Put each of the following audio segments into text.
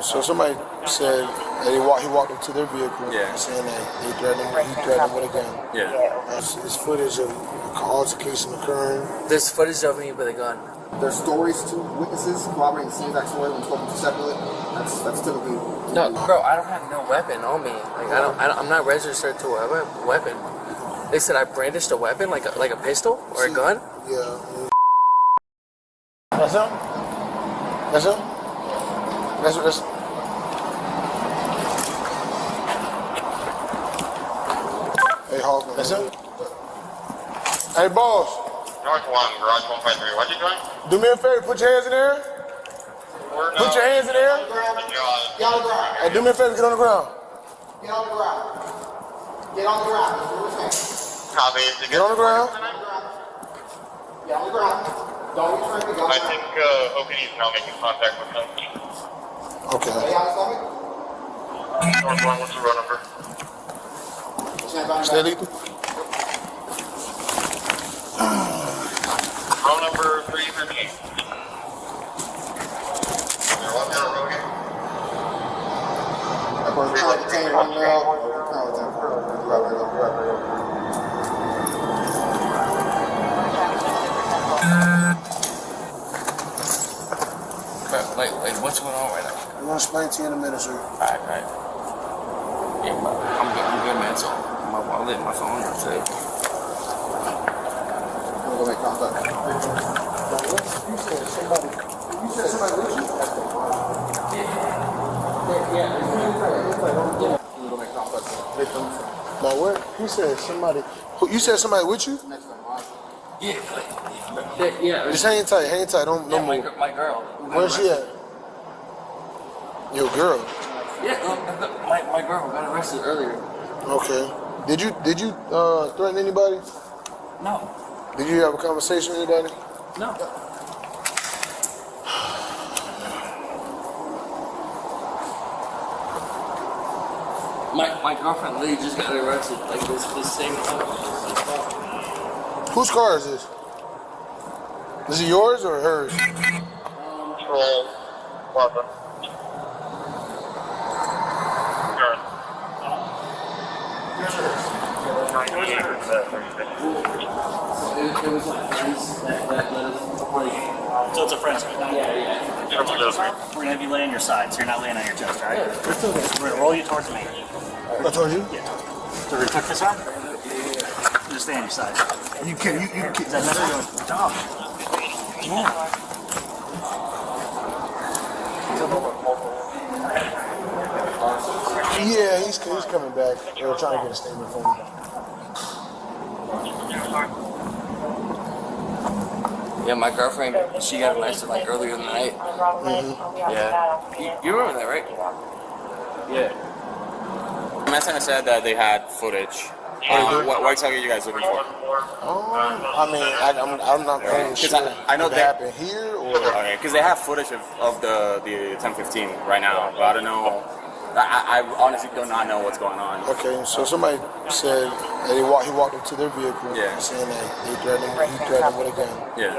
So somebody said that he walked up to their vehicle, saying that he threatened him with a gun. There's footage of altercation occurring. There's footage of me with a gun. There's stories to witnesses corroborating the same exact story when spoken to separately. That's typically. No, bro, I don't have no weapon on me. Like I'm not registered to a weapon. They said I brandished a weapon, like a pistol or a gun. Yeah. That's him. That's him. That's. Hey, Hawkman. That's him. Hey, boss. North 1, garage 153. What you doing? Do me a favor. Put your hands in the air. Put your hands in the air. Get on the ground. Hey, do me a favor. Get on the ground. Get on the ground. Get on the ground. Copy. Get on the ground. Get on the ground. Don't be afraid to go. I think OPD is now making contact with them. Okay. Lay on his stomach. North 1, what's the road number? Stay lethal. Road number 338. You're walking down the road again? We're currently detained right now. We're currently Like, what's going on right now? I'm gonna explain to you in a minute, sir. Alright. Yeah, I'm good, man. So I'll let my phone or say. We'll go make contact. You said somebody with you? Yeah. We'll go make contact. Victims. My word? You said somebody. You said somebody with you? Next time, Yeah. Just hang tight. Don't move. My girl. Where's she at? Your girl. Yeah, my girl got arrested earlier. Okay. Did you threaten anybody? No. Did you have a conversation with anybody? No. My girlfriend Lee just got arrested like this same time. Whose car is this? Is it yours or hers? Control Plaza. Turn. It was my friends that let us. So it's a friend's. Yeah. Triple delivery. We're gonna have you lay on your side, so you're not laying on your chest, all right? It's okay. We're gonna roll you towards me. I told you. Yeah. So we're gonna tuck this arm. Just stay on your side. You can't. Is that better? Dog. Yeah. Yeah, he's coming back. They were trying to get a statement from him. Yeah, my girlfriend, she got arrested like earlier in the night. Yeah. You remember that, right? Yeah. Messina said that they had footage. What exactly are you guys looking for? I mean, I'm not really sure. I know that happened here or. Okay, because they have footage of the 1015 right now, but I don't know. I honestly do not know what's going on. Okay, so somebody said that he walked up to their vehicle, saying that he threatened him with a gun. Yeah.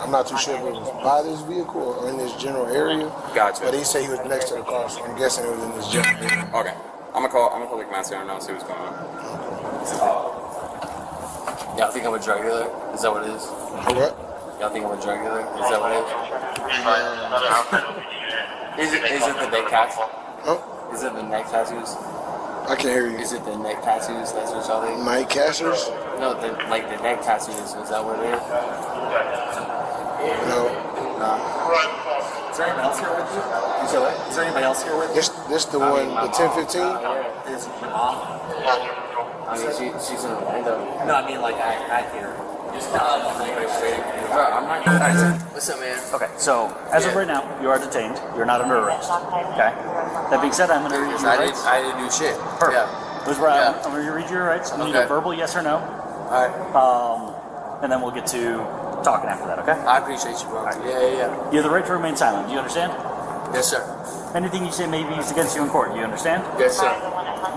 I'm not too sure if it was by this vehicle or in this general area. Gotcha. But he said he was next to the car, so I'm guessing it was in this general area. Okay. I'm gonna call the commander now and see what's going on. Y'all think I'm a drug dealer? Is that what it is? What? Y'all think I'm a drug dealer? Is that what it is? Is it the neck tattoos? Huh? Is it the neck tattoos? I can't hear you. Is it the neck tattoos? That's what y'all think? Mike Casters? No, the neck tattoos. Is that what it is? No. Is there anybody else here with you? You said what? Is there anybody else here with you? This the one, the 1015? Is your mom? I mean, she's in Miranda. No, I mean like I hear. Bro, I'm not gonna. Alright, what's up, man? Okay, so as of right now, you are detained. You're not under arrest. Okay. That being said, I'm going to read your rights. I didn't do shit. Perfect. Yeah. I'm going to read your rights. I'm going to need a verbal yes or no. Alright. And then we'll get to talking after that. Okay. I appreciate you, bro. Right. Yeah. You have the right to remain silent. Do you understand? Yes, sir. Anything you say may be used against you in court. Do you understand? Yes, sir.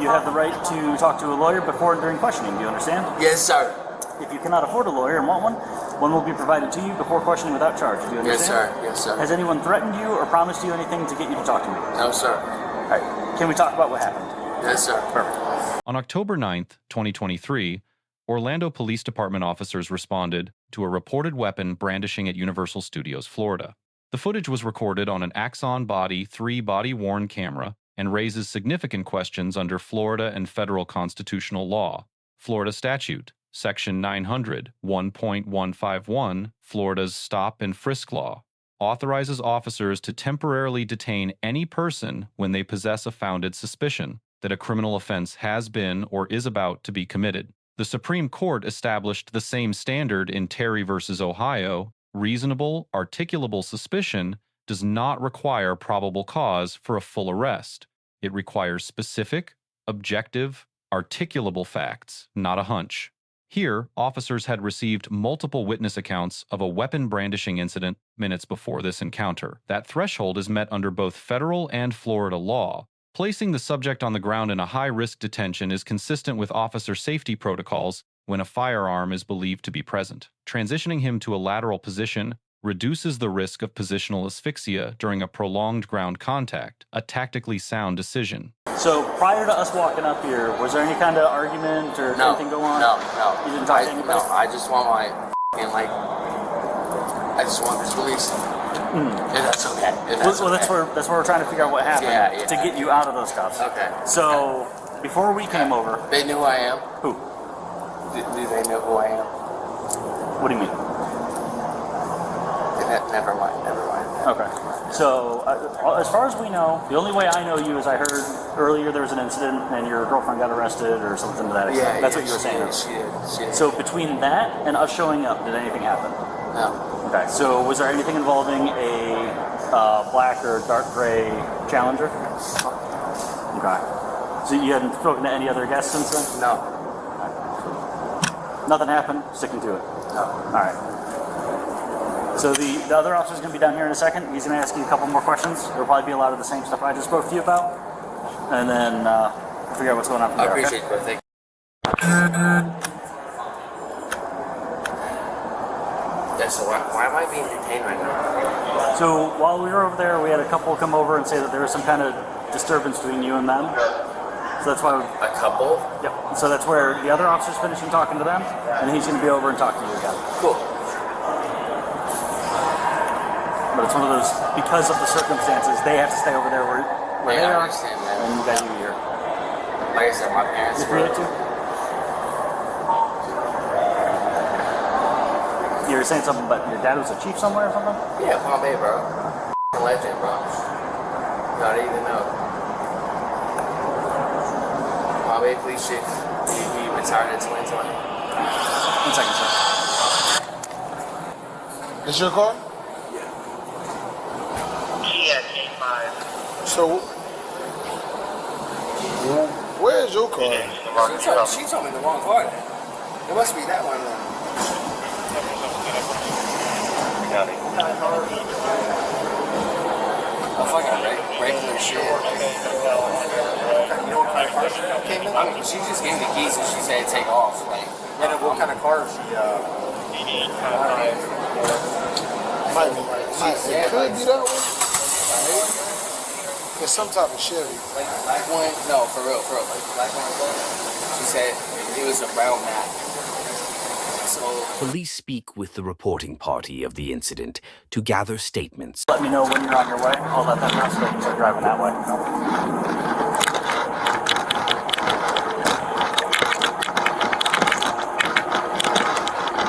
You have the right to talk to a lawyer before and during questioning. Do you understand? Yes, sir. If you cannot afford a lawyer and want one, One will be provided to you before questioning without charge. Do you understand? Yes, sir. Yes, sir. Has anyone threatened you or promised you anything to get you to talk to me? No, sir. All right. Can we talk about what happened? Yes, sir. Perfect. On October 9th, 2023, Orlando Police Department officers responded to a reported weapon brandishing at Universal Studios, Florida. The footage was recorded on an AXON BODY 3 body-worn camera and raises significant questions under Florida and federal constitutional law. Florida Statute, Section 900, 1.151, Florida's Stop and Frisk Law, authorizes officers to temporarily detain any person when they possess a founded suspicion that a criminal offense has been or is about to be committed. The Supreme Court established the same standard in Terry v. Ohio. Reasonable, articulable suspicion does not require probable cause for a full arrest. It requires specific, objective, articulable facts, not a hunch. Here, officers had received multiple witness accounts of a weapon brandishing incident minutes before this encounter. That threshold is met under both federal and Florida law. Placing the subject on the ground in a high-risk detention is consistent with officer safety protocols when a firearm is believed to be present. Transitioning him to a lateral position reduces the risk of positional asphyxia during a prolonged ground contact, a tactically sound decision. So prior to us walking up here, was there any kind of argument or anything going on? No. You didn't talk to anybody? No, I just want my I just want this released. If that's okay. Well, that's where we're trying to figure out what happened Yeah. to get you out of those cuffs. Okay. So before we came over, They knew who I am. who? Do they know who I am? What do you mean? Never mind. Okay. So as far as we know, the only way I know you is I heard earlier there was an incident and your girlfriend got arrested or something to that extent. That's what you were saying. She did. So between that and us showing up, did anything happen? No. Okay. So was there anything involving a black or dark gray Challenger? Okay. So you hadn't spoken to any other guests since then? No. Nothing happened? Sticking to it? No. All right. So the other officer's going to be down here in a second. He's going to ask you a couple more questions. There'll probably be a lot of the same stuff I just spoke to you about. And then we'll figure out what's going on from I there. appreciate it, bro. Thank you. Yeah, so why am I being detained right now? So while we were over there, we had a couple come over and say that there was some kind of disturbance between you and them. So that's why. A couple? Yep. So that's where the other officer's finishing talking to them, and he's going to be over and talk to you again. Cool. But it's one of those, because of the circumstances, they have to stay over there where they I are, understand that. and you got you here. Like I said, my parents You were... agreed to? You were saying something about your dad was a chief somewhere or something? Yeah, Palm Bay, bro. Legend, bro. You don't even know. Palm Bay police chief. He retired in 2020. 1 second, sir. Is your car? Kia K5. So, where is your car? She told me the wrong car. It must be that one then. A fucking regular shit. You know what kind of car she came in? I mean, she just gave me the keys and she said take off. Like, what kind of car is she? It could be that one. It's some type of Chevy. Like black one? No, for real. Like black one. She said it was a brown mat. So Police speak with the reporting party of the incident to gather statements. Let me know when you're on your way. I'll let them know so they can start driving that way.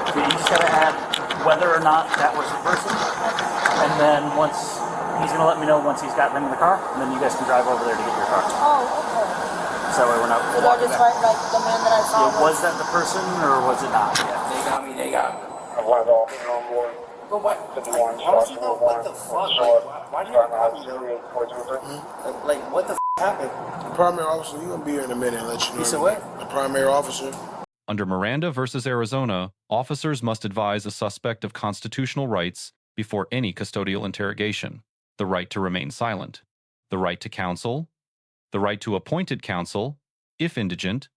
So you just gotta add whether or not that was the person, and then once he's gonna let me know once he's got them in the car, and then you guys can drive over there to get your car. Oh, okay. So that way we're not Did I just write like the man that I saw? Yeah, was that the person or was it not? Yeah. they got me. I want all on board. But what? Honestly, though, What the fuck? Like, why did you call me though? Like, what the happened? The primary officer, you're gonna be here in a minute and let you know. You said what? The primary officer. Under Miranda versus Arizona, officers must advise a suspect of constitutional rights before any custodial interrogation: the right to remain silent, the right to counsel, the right to appointed counsel, if indigent,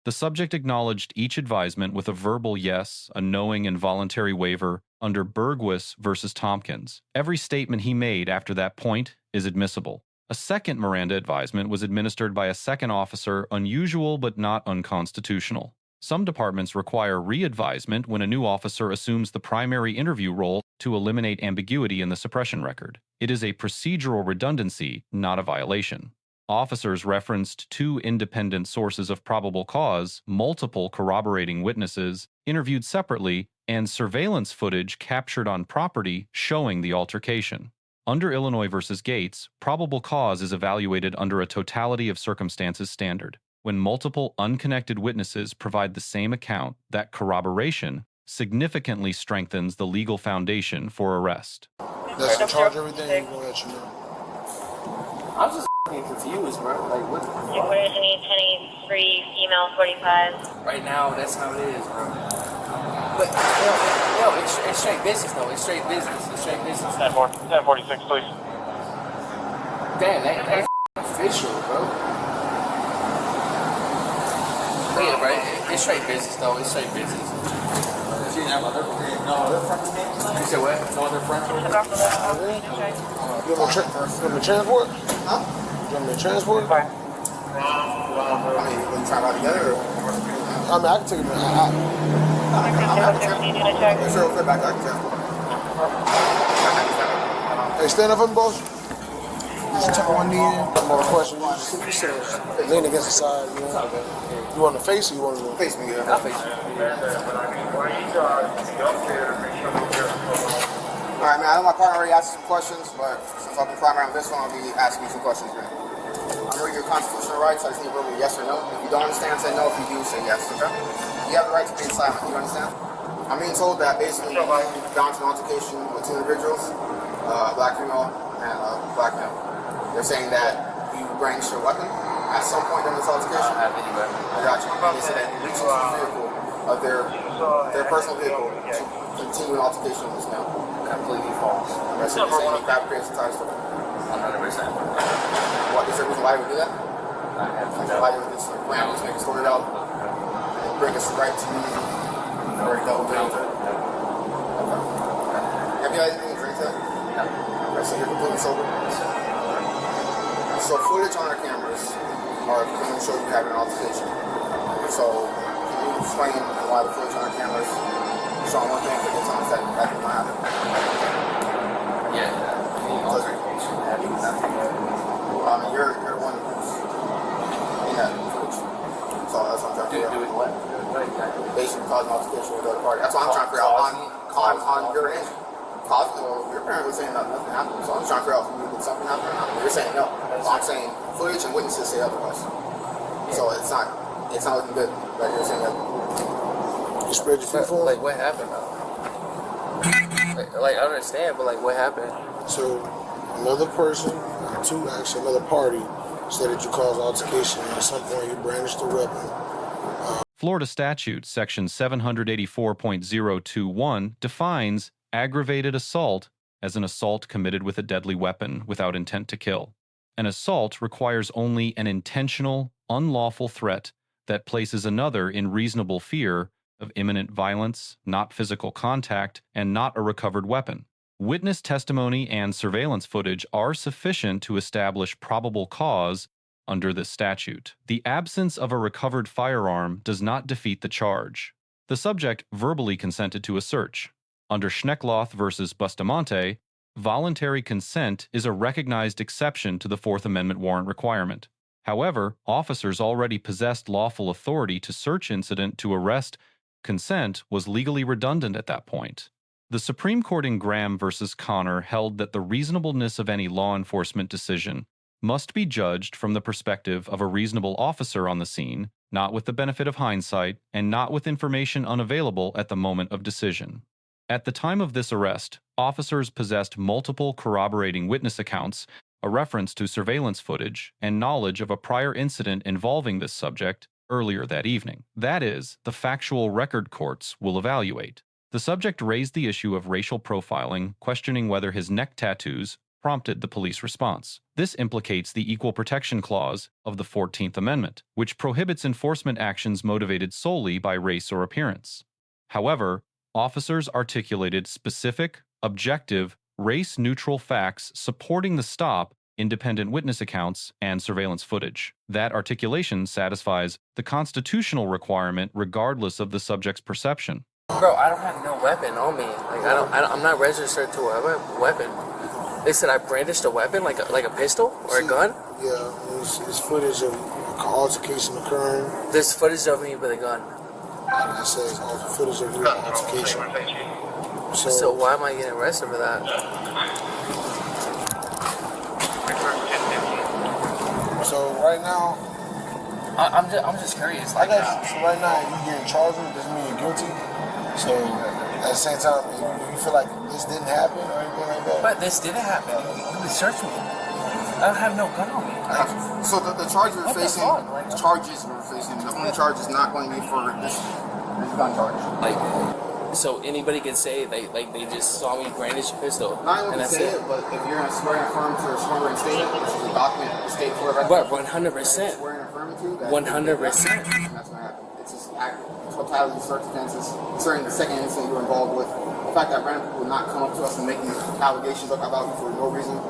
The subject acknowledged each advisement with a verbal yes, a knowing and voluntary waiver under Bergwis versus Tompkins. Every statement he made after that point is admissible. A second Miranda advisement was administered by a second officer, unusual but not unconstitutional. Some departments require re-advisement when a new officer assumes the primary interview role to eliminate ambiguity in the suppression record. It is a procedural redundancy, not a violation. Officers referenced 2 independent sources of probable cause, multiple corroborating witnesses, interviewed separately, and surveillance footage captured on property showing the altercation. Under Illinois v. Gates, probable cause is evaluated under a totality of circumstances standard. When multiple unconnected witnesses provide the same account, that corroboration significantly strengthens the legal foundation for arrest. That's to charge everything. We'll let you know. I'm just confused, bro. Like, what? Where's any penny free female 45? Right now, that's how it is, bro. But, yo, it's straight business, though. It's straight business. It's straight business. 1046, please. Damn, that's official, bro. Yeah, bro. It's straight business, though. It's straight business. You said what? No other friends? You want me to transport? Huh? You want me to transport? I mean, when you try to ride together, or? I mean, I can take him. I'm happy to. Make sure it'll fit back. I can transport. Hey, stand up for me, boss. Just tuck one knee in. More questions. You just lean against the side. You know? You want to face or you want to Face me, yeah. I'll face you. Alright, man, I know my partner already asked some questions, but since I'll be primary on this one, I'll be asking you some questions, man. I'm reading your constitutional rights. I just need a verbal yes or no. If you don't understand, say no. If you do, say yes, okay? You have the right to remain silent. Do you understand? I'm being told that basically you've gone to an altercation with 2 individuals, a black female and a black male. They're saying that you brandished your weapon at some point during this altercation. I have any weapon. I got you. And they said that you reached into the vehicle of their personal vehicle to continue an altercation with this male. Completely false. They're saying you fabricated this entire story. 100%. What is there a reason why you would do that? I have Why you would just plan to make a story out and bring us right to you? Already double down to it. Okay. Have you had anything to drink today? No. Okay, so you're completely sober? So footage on our cameras are going to show you having an altercation. So can you explain why the footage on our cameras show one thing, but it's on that did not happen? Yeah. Altercation having nothing. You're the one who's in that footage. So that's what I'm trying to figure out. Do with what? Basically causing altercation with the other party. That's what I'm trying to figure out on your end. Well, your parent was saying that nothing happened, so I'm trying to figure out if something happened or not. You're saying no. So I'm saying footage and witnesses say otherwise. So it's not looking good that you're saying that. You spread your feet for him? Like, what happened, though? Like, I understand, but, like, what happened? So, another person, another party, said that you caused altercation and at some point you brandished a weapon. Florida Statute, Section 784.021, defines aggravated assault as an assault committed with a deadly weapon without intent to kill. An assault requires only an intentional, unlawful threat that places another in reasonable fear of imminent violence, not physical contact, and not a recovered weapon. Witness testimony and surveillance footage are sufficient to establish probable cause under this statute. The absence of a recovered firearm does not defeat the charge. The subject verbally consented to a search. Under Schneckloth versus Bustamante, voluntary consent is a recognized exception to the Fourth Amendment warrant requirement. However, officers already possessed lawful authority to search incident to arrest. Consent was legally redundant at that point. The Supreme Court in Graham versus Connor held that the reasonableness of any law enforcement decision must be judged from the perspective of a reasonable officer on the scene, not with the benefit of hindsight, and not with information unavailable at the moment of decision. At the time of this arrest, officers possessed multiple corroborating witness accounts, a reference to surveillance footage, and knowledge of a prior incident involving this subject earlier that evening. That is, the factual record courts will evaluate. The subject raised the issue of racial profiling, questioning whether his neck tattoos, prompted the police response. This implicates the Equal Protection Clause of the 14th Amendment, which prohibits enforcement actions motivated solely by race or appearance. However, officers articulated specific, objective, race-neutral facts supporting the stop, independent witness accounts, and surveillance footage. That articulation satisfies the constitutional requirement regardless of the subject's perception. Bro, I don't have no weapon on me. Like I'm not registered to a weapon. They said I brandished a weapon, like a pistol or a gun. Yeah, it's footage of an altercation occurring. There's footage of me with a gun. And it says footage of your altercation. So why am I getting arrested for that? So right now, I'm just curious. So right now, you getting charged with doesn't mean you're guilty. So at the same time, you feel like this didn't happen or anything like that? But this didn't happen. You would search me. I don't have no gun on me. So the charge we're facing, the charges we're facing, the only charge is not going to be for this gun charge. So anybody can say they just saw me brandish a pistol. Not only say it, but if you're going to swear and affirm to a swearing statement, which is a document the state for it. But 100%. Swear and affirm to that. 100%. That's going to happen. It's just totality of circumstances concerning the second incident you're involved with. The fact that random people will not come up to us and make these allegations about you for no reason.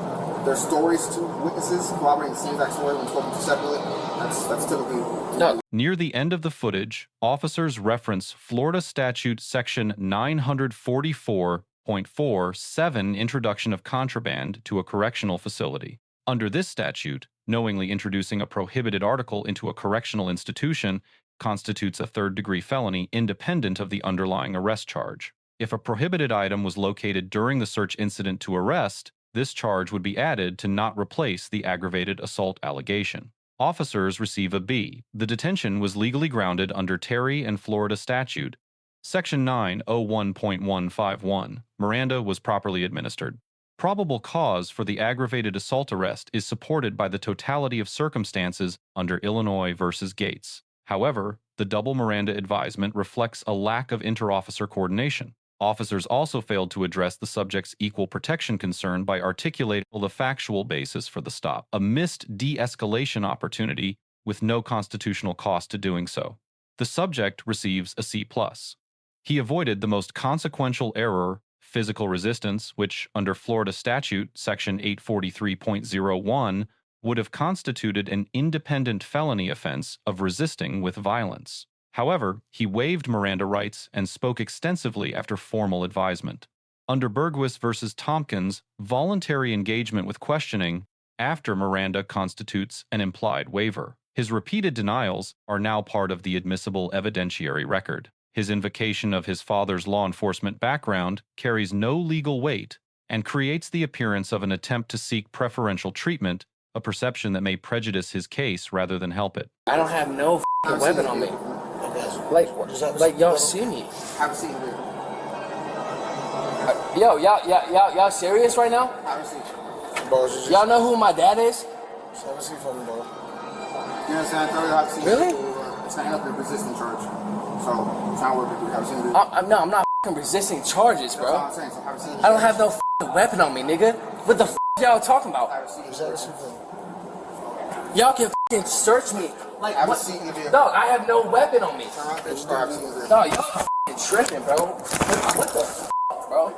Their stories to witnesses corroborating the same exact story when spoken to separately. That's typically. No. Near the end of the footage, officers reference Florida Statute Section 944.47, Introduction of Contraband to a Correctional Facility. Under this statute, knowingly introducing a prohibited article into a correctional institution constitutes a third-degree felony independent of the underlying arrest charge. If a prohibited item was located during the search incident to arrest, this charge would be added to not replace the aggravated assault allegation. Officers receive a B. The detention was legally grounded under Terry and Florida Statute. Section 901.151. Miranda was properly administered. Probable cause for the aggravated assault arrest is supported by the totality of circumstances under Illinois v. Gates. However, the double Miranda advisement reflects a lack of inter-officer coordination. Officers also failed to address the subject's equal protection concern by articulating the factual basis for the stop, a missed de-escalation opportunity with no constitutional cost to doing so. The subject receives a C+. He avoided the most consequential error, physical resistance, which, under Florida Statute, Section 843.01, would have constituted an independent felony offense of resisting with violence. However, he waived Miranda rights and spoke extensively after formal advisement. Under Bergwis v. Tompkins, voluntary engagement with questioning after Miranda constitutes an implied waiver. His repeated denials are now part of the admissible evidentiary record. His invocation of his father's law enforcement background carries no legal weight and creates the appearance of an attempt to seek preferential treatment, a perception that may prejudice his case rather than help it. I don't have no weapon on me. Like y'all see me. Have seen you. Yo, y'all serious right now? Have seen you. Y'all know who my dad is? Have a seat for me, bro. You understand? Have seen Really? It's not enough to resisting charge. So it's not worth it. Have seen you. I'm not resisting charges, bro. That's what I'm saying. So have seen you. I don't have no weapon on me, nigga. What the y'all talking about? Y'all can search me. Like, Have a what? seat in the vehicle. Dog, I have no weapon on me. Turn around, bitch. Have a seat in the vehicle. Dog, y'all tripping, bro. What the bro?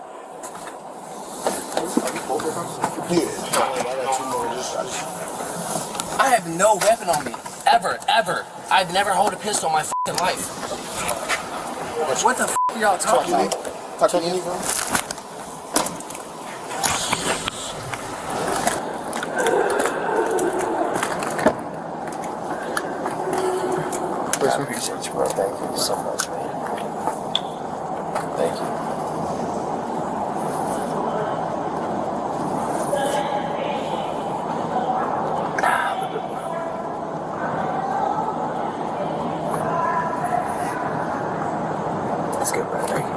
Yeah. I got two more. I have no weapon on me. Ever. I've never held a pistol in my life. What the are y'all talking about? Talk to me, bro. I appreciate you, bro. Thank you so much, man. Thank you. That's good, man. Thank you.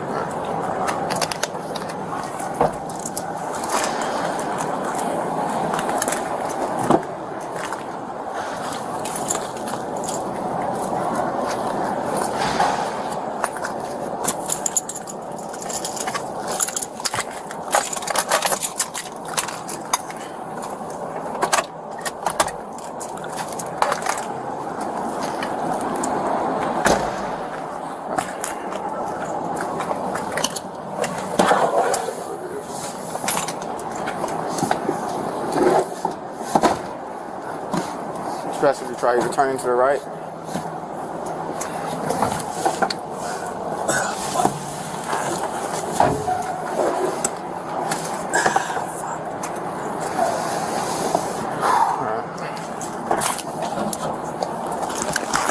It's best if you try either turning to the right.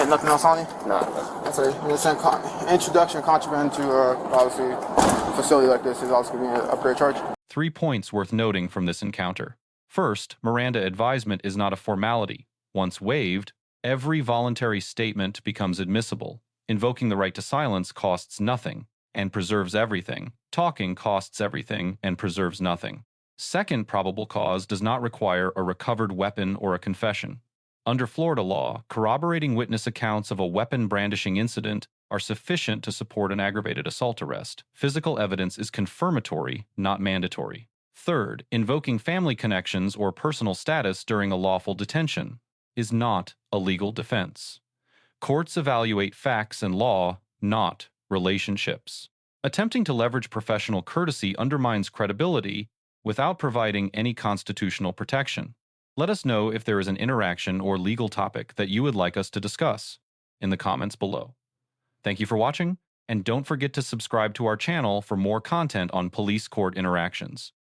Nothing else on you? No. That's a introduction contraband to obviously a facility like this is also going to be an upgrade charge. 3 points worth noting from this encounter. First, Miranda advisement is not a formality. Once waived, every voluntary statement becomes admissible. Invoking the right to silence costs nothing and preserves everything. Talking costs everything and preserves nothing. Second, probable cause does not require a recovered weapon or a confession. Under Florida law, corroborating witness accounts of a weapon brandishing incident are sufficient to support an aggravated assault arrest. Physical evidence is confirmatory, not mandatory. Third, invoking family connections or personal status during a lawful detention is not a legal defense. Courts evaluate facts and law, not relationships. Attempting to leverage professional courtesy undermines credibility without providing any constitutional protection. Let us know if there is an interaction or legal topic that you would like us to discuss in the comments below. Thank you for watching, and don't forget to subscribe to our channel for more content on police court interactions.